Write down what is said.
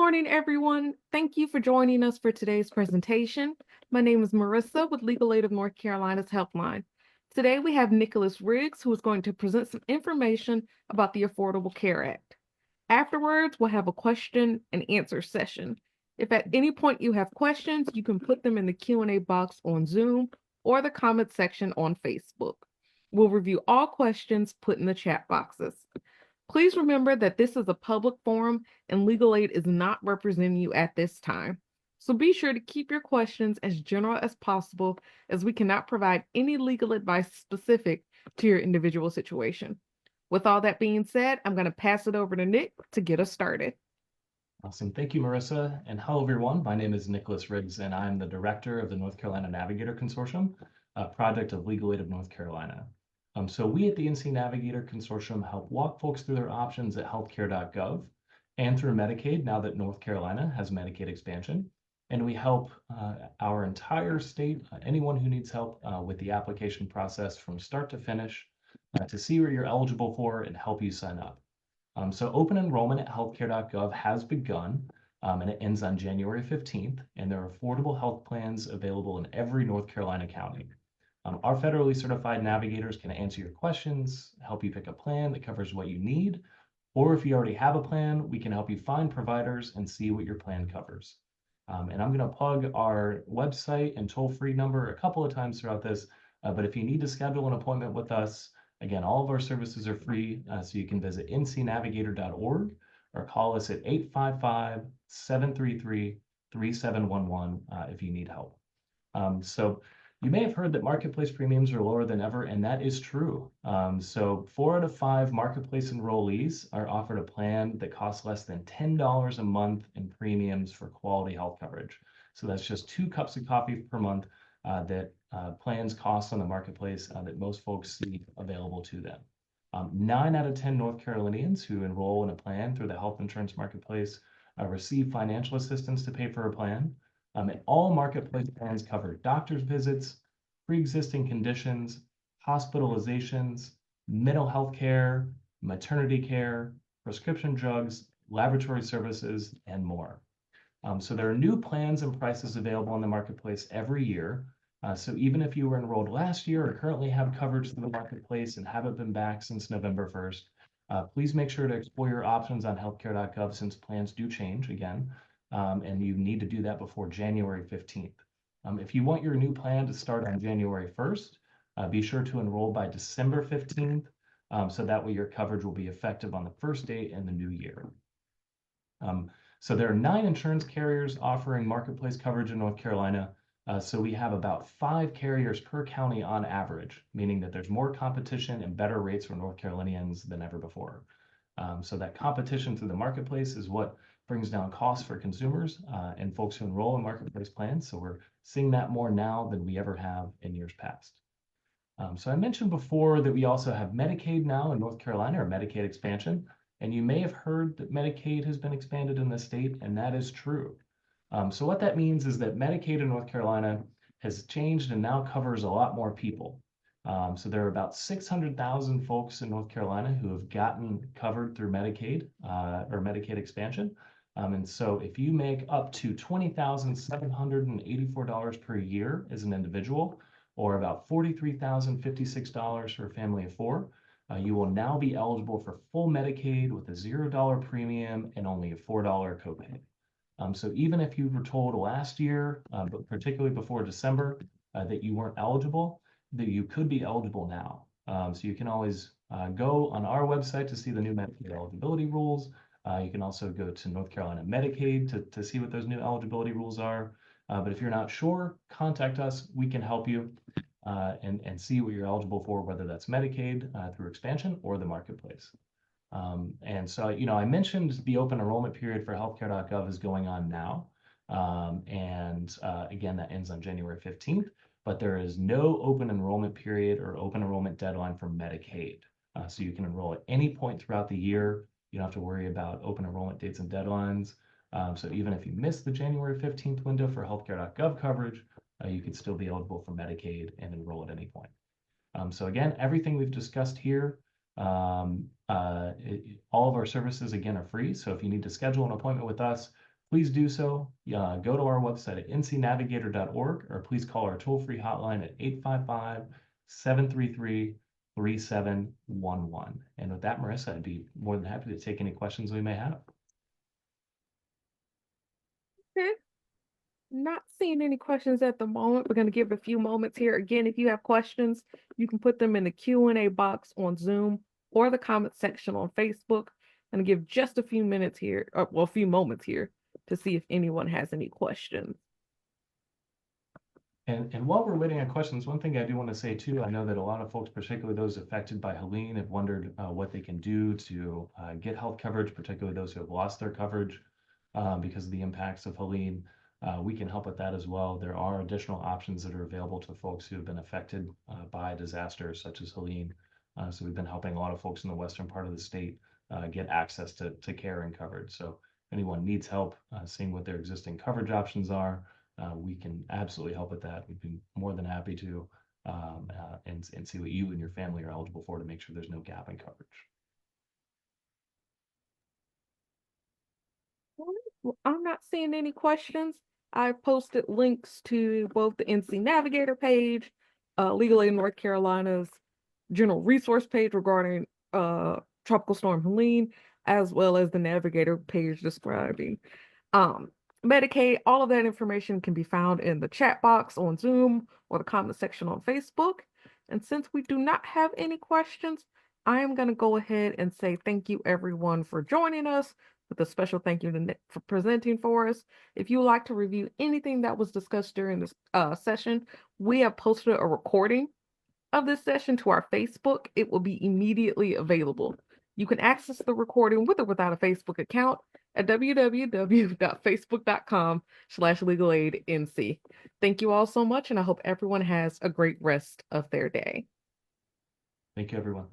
morning, everyone. Thank you for joining us for today's presentation. My name is Marissa with Legal Aid of North Carolina's Helpline. Today we have Nicholas Riggs, who is going to present some information about the Affordable Care Act. Afterwards, we'll have a question and answer session. If at any point you have questions, you can put them in the Q&A box on Zoom or the comment section on Facebook. We'll review all questions put in the chat boxes. Please remember that this is a public forum and Legal Aid is not representing you at this time. So be sure to keep your questions as general as possible, as we cannot provide any legal advice specific to your individual situation. With all that being said, I'm going to pass it over to Nick to get us started. Awesome. Thank you, Marissa. And hello, everyone. My name is Nicholas Riggs, and I'm the director of the North Carolina Navigator Consortium, a project of Legal Aid of North Carolina. So we at the NC Navigator Consortium help walk folks through their options at healthcare.gov and through Medicaid now that North Carolina has Medicaid expansion. And we help our entire state, anyone who needs help with the application process from start to finish to see what you're eligible for and help you sign up. So open enrollment at healthcare.gov has begun, and it ends on January 15th, and there are affordable health plans available in every North Carolina county. Our federally certified navigators can answer your questions, help you pick a plan that covers what you need, or if you already have a plan, we can help you find providers and see what your plan covers. And I'm going to plug our website and toll-free number a couple of times throughout this, but if you need to schedule an appointment with us, again, all of our services are free, so you can visit ncnavigator.org or call us at 855-733-3711 if you need help. So you may have heard that marketplace premiums are lower than ever, and that is true. So 4 out of 5 marketplace enrollees are offered a plan that costs less than $10 a month in premiums for quality health coverage. So that's just 2 cups of coffee per month that plans cost on the marketplace that most folks see available to them. 9 out of 10 North Carolinians who enroll in a plan through the health insurance marketplace receive financial assistance to pay for a plan. And all marketplace plans cover doctor's visits, pre-existing conditions, hospitalizations, mental health care, maternity care, prescription drugs, laboratory services, and more. So there are new plans and prices available on the marketplace every year. So even if you were enrolled last year or currently have coverage through the marketplace and haven't been back since November 1st, please make sure to explore your options on healthcare.gov since plans do change again, and you need to do that before January 15th. If you want your new plan to start on January 1st, be sure to enroll by December 15th, so that way your coverage will be effective on the first day in the new year. So there are 9 insurance carriers offering marketplace coverage in North Carolina. So we have about 5 carriers per county on average, meaning that there's more competition and better rates for North Carolinians than ever before. So that competition through the marketplace is what brings down costs for consumers and folks who enroll in marketplace plans. So we're seeing that more now than we ever have in years past. So I mentioned before that we also have Medicaid now in North Carolina, or Medicaid expansion. And you may have heard that Medicaid has been expanded in the state, and that is true. So what that means is that Medicaid in North Carolina has changed and now covers a lot more people. So there are about 600,000 folks in North Carolina who have gotten covered through Medicaid or Medicaid expansion. And so if you make up to $20,784 per year as an individual, or about $43,056 for a family of 4, you will now be eligible for full Medicaid with a $0 premium and only a $4 copay. So even if you were told last year, but particularly before December, that you weren't eligible, that you could be eligible now. So you can always go on our website to see the new Medicaid eligibility rules. You can also go to North Carolina Medicaid to see what those new eligibility rules are. But if you're not sure, contact us. We can help you and see what you're eligible for, whether that's Medicaid through expansion or the marketplace. And so, I mentioned the open enrollment period for healthcare.gov is going on now. Again, that ends on January 15th, but there is no open enrollment period or open enrollment deadline for Medicaid. So you can enroll at any point throughout the year. You don't have to worry about open enrollment dates and deadlines. So even if you miss the January 15th window for healthcare.gov coverage, you could still be eligible for Medicaid and enroll at any point. So again, everything we've discussed here, all of our services, again, are free. So if you need to schedule an appointment with us, please do so. Go to our website at ncnavigator.org, or please call our toll-free hotline at 855-733-3711. And with that, Marissa, I'd be more than happy to take any questions we may have. Okay. Not seeing any questions at the moment. We're going to give it a few moments here. Again, if you have questions, you can put them in the Q&A box on Zoom or the comment section on Facebook. I'm going to give just a few minutes here, or well, a few moments here to see if anyone has any questions. And while we're waiting on questions, one thing I do want to say too, I know that a lot of folks, particularly those affected by Helene, have wondered what they can do to get health coverage, particularly those who have lost their coverage because of the impacts of Helene. We can help with that as well. There are additional options that are available to folks who have been affected by disasters such as Helene. So we've been helping a lot of folks in the western part of the state get access to care and coverage. So if anyone needs help seeing what their existing coverage options are, we can absolutely help with that. We'd be more than happy to and see what you and your family are eligible for to make sure there's no gap in coverage. Well, I'm not seeing any questions. I posted links to both the NC Navigator page, Legal Aid North Carolina's general resource page regarding Tropical Storm Helene, as well as the Navigator page describing Medicaid. All of that information can be found in the chat box on Zoom or the comment section on Facebook. And since we do not have any questions, I am going to go ahead and say thank you everyone for joining us, with a special thank you to Nick for presenting for us. If you would like to review anything that was discussed during this session, we have posted a recording of this session to our Facebook. It will be immediately available. You can access the recording with or without a Facebook account at www.facebook.com/legalaidnc. Thank you all so much, and I hope everyone has a great rest of their day. Thank you, everyone.